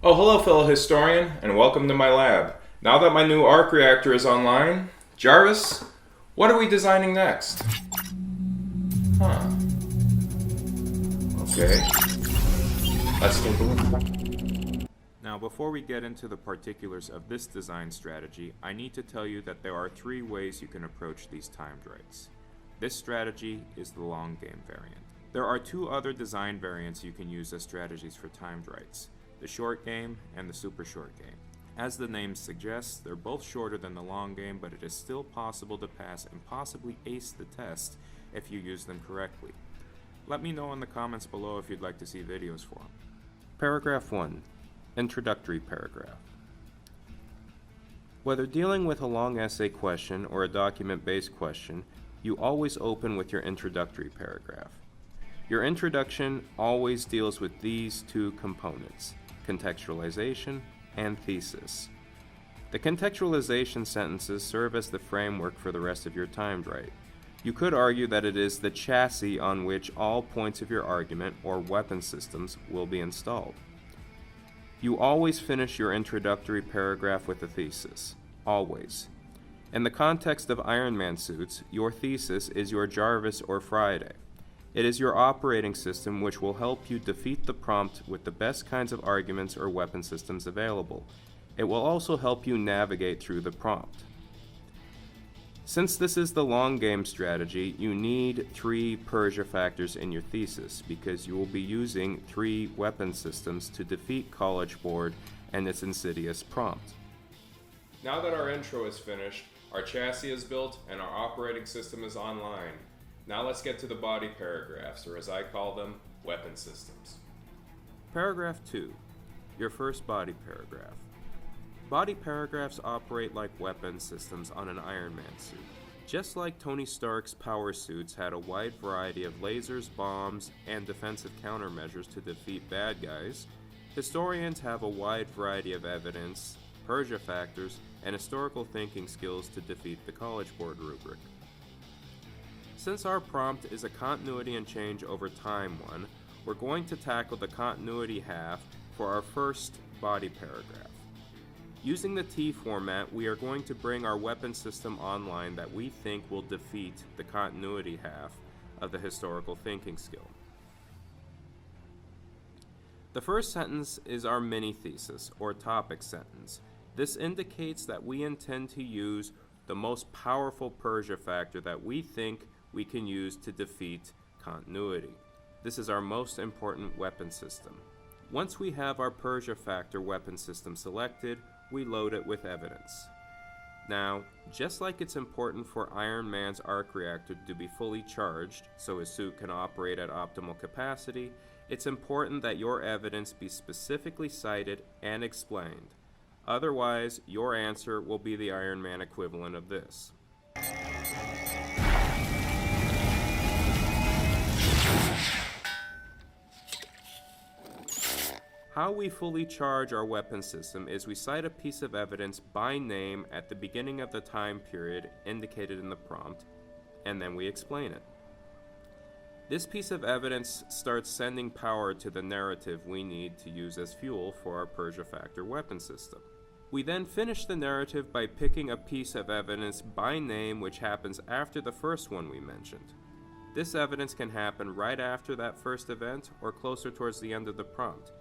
Oh, hello fellow historian, and welcome to my lab. Now that my new arc reactor is online, Jarvis, what are we designing next? Huh. Okay. Let's take a look. Now, before we get into the particulars of this design strategy, I need to tell you that there are 3 ways you can approach these timed writes. This strategy is the long game variant. There are 2 other design variants you can use as strategies for timed writes: the short game and the super short game. As the name suggests, they're both shorter than the long game, but it is still possible to pass and possibly ace the test if you use them correctly. Let me know in the comments below if you'd like to see videos for them. Paragraph 1. Introductory paragraph. Whether dealing with a long essay question or a document-based question, you always open with your introductory paragraph. Your introduction always deals with these 2 components: contextualization and thesis. The contextualization sentences serve as the framework for the rest of your timed write. You could argue that it is the chassis on which all points of your argument or weapon systems will be installed. You always finish your introductory paragraph with a thesis. Always. In the context of Iron Man suits, your thesis is your Jarvis or Friday. It is your operating system which will help you defeat the prompt with the best kinds of arguments or weapon systems available. It will also help you navigate through the prompt. Since this is the long game strategy, you need 3 Persia factors in your thesis because you will be using 3 weapon systems to defeat College Board and its insidious prompt. Now that our intro is finished, our chassis is built, and our operating system is online. Now let's get to the body paragraphs, or as I call them, weapon systems. Paragraph 2. Your first body paragraph. Body paragraphs operate like weapon systems on an Iron Man suit. Just like Tony Stark's power suits had a wide variety of lasers, bombs, and defensive countermeasures to defeat bad guys, historians have a wide variety of evidence, Persia factors, and historical thinking skills to defeat the College Board rubric. Since our prompt is a continuity and change over time one, we're going to tackle the continuity half for our first body paragraph. Using the T format, we are going to bring our weapon system online that we think will defeat the continuity half of the historical thinking skill. The first sentence is our mini thesis, or topic sentence. This indicates that we intend to use the most powerful Persia factor that we think we can use to defeat continuity. This is our most important weapon system. Once we have our Persia factor weapon system selected, we load it with evidence. Now, just like it's important for Iron Man's arc reactor to be fully charged so his suit can operate at optimal capacity, it's important that your evidence be specifically cited and explained. Otherwise, your answer will be the Iron Man equivalent of this. How we fully charge our weapon system is we cite a piece of evidence by name at the beginning of the time period indicated in the prompt, and then we explain it. This piece of evidence starts sending power to the narrative we need to use as fuel for our Persia factor weapon system. We then finish the narrative by picking a piece of evidence by name which happens after the first one we mentioned. This evidence can happen right after that first event or closer towards the end of the prompt.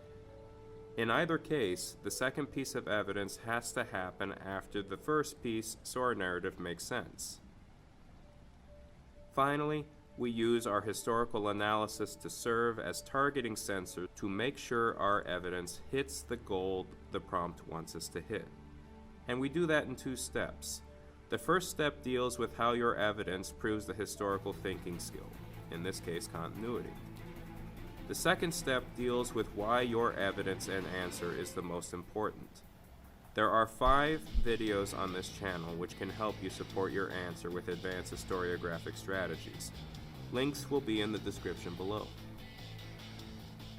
In either case, the second piece of evidence has to happen after the first piece so our narrative makes sense. Finally, we use our historical analysis to serve as targeting sensor to make sure our evidence hits the goal the prompt wants us to hit. And we do that in 2 steps. The first step deals with how your evidence proves the historical thinking skill, in this case continuity. The second step deals with why your evidence and answer is the most important. There are 5 videos on this channel which can help you support your answer with advanced historiographic strategies. Links will be in the description below.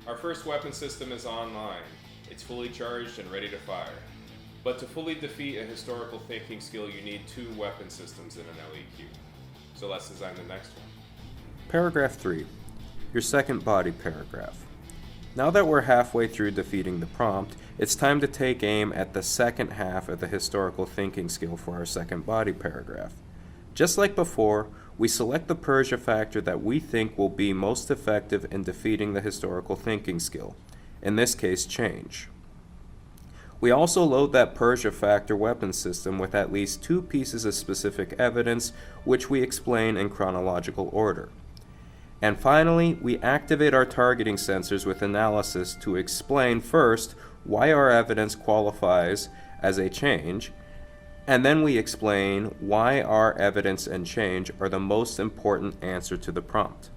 Our first weapon system is online. It's fully charged and ready to fire. But to fully defeat a historical thinking skill, you need 2 weapon systems in an LEQ. So let's design the next one. Paragraph 3. Your second body paragraph. Now that we're halfway through defeating the prompt, it's time to take aim at the second half of the historical thinking skill for our second body paragraph. Just like before, we select the Persia factor that we think will be most effective in defeating the historical thinking skill, in this case, change. We also load that Persia factor weapon system with at least 2 pieces of specific evidence, which we explain in chronological order. And finally, we activate our targeting sensors with analysis to explain first why our evidence qualifies as a change, and then we explain why our evidence and change are the most important answer to the prompt.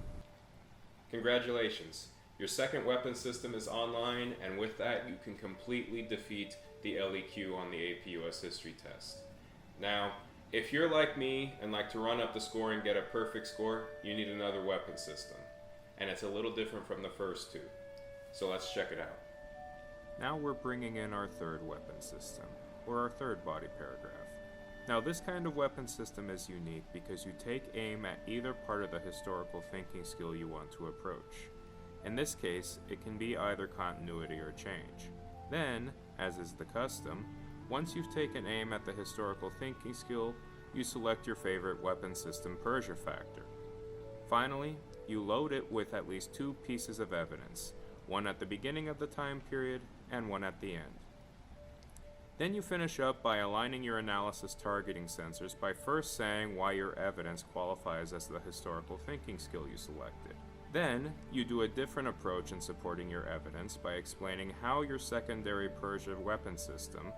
Congratulations! Your second weapon system is online, and with that you can completely defeat the LEQ on the APUSH history test. Now, if you're like me and like to run up the score and get a perfect score, you need another weapon system. And it's a little different from the first two. So let's check it out. Now we're bringing in our third weapon system, or our third body paragraph. Now this kind of weapon system is unique because you take aim at either part of the historical thinking skill you want to approach. In this case, it can be either continuity or change. Then, as is the custom, once you've taken aim at the historical thinking skill, you select your favorite weapon system Persia factor. Finally, you load it with at least 2 pieces of evidence, one at the beginning of the time period and one at the end. Then you finish up by aligning your analysis targeting sensors by first saying why your evidence qualifies as the historical thinking skill you selected. Then, you do a different approach in supporting your evidence by explaining how your secondary Persia weapon system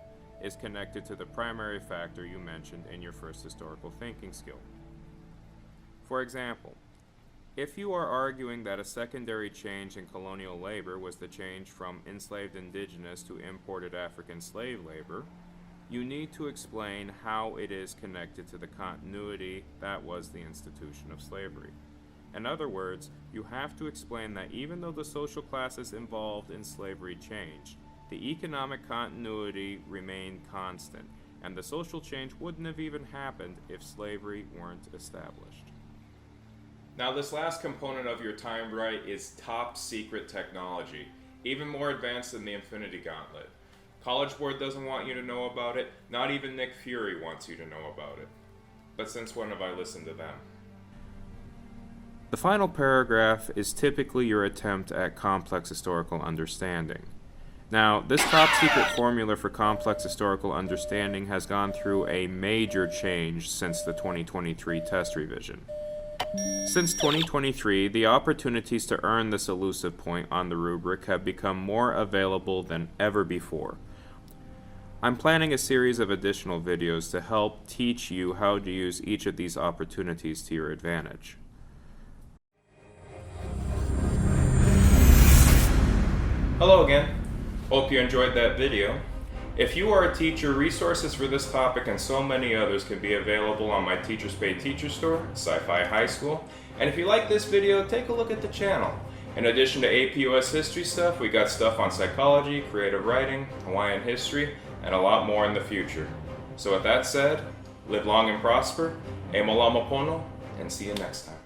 is connected to the primary factor you mentioned in your first historical thinking skill. For example, if you are arguing that a secondary change in colonial labor was the change from enslaved indigenous to imported African slave labor, you need to explain how it is connected to the continuity that was the institution of slavery. In other words, you have to explain that even though the social classes involved in slavery changed, the economic continuity remained constant, and the social change wouldn't have even happened if slavery weren't established. Now this last component of your timed right is top secret technology, even more advanced than the Infinity Gauntlet. College Board doesn't want you to know about it, not even Nick Fury wants you to know about it. But since when have I listened to them? The final paragraph is typically your attempt at complex historical understanding. Now, this top secret formula for complex historical understanding has gone through a major change since the 2023 test revision. Since 2023, the opportunities to earn this elusive point on the rubric have become more available than ever before. I'm planning a series of additional videos to help teach you how to use each of these opportunities to your advantage. Hello again. Hope you enjoyed that video. If you are a teacher, resources for this topic and so many others can be available on my Teachers Pay Teacher store, Sci-Fi High School. And if you like this video, take a look at the channel. In addition to APUSH history stuff, we got stuff on psychology, creative writing, Hawaiian history, and a lot more in the future. So with that said, live long and prosper, e malama pono, and see you next time.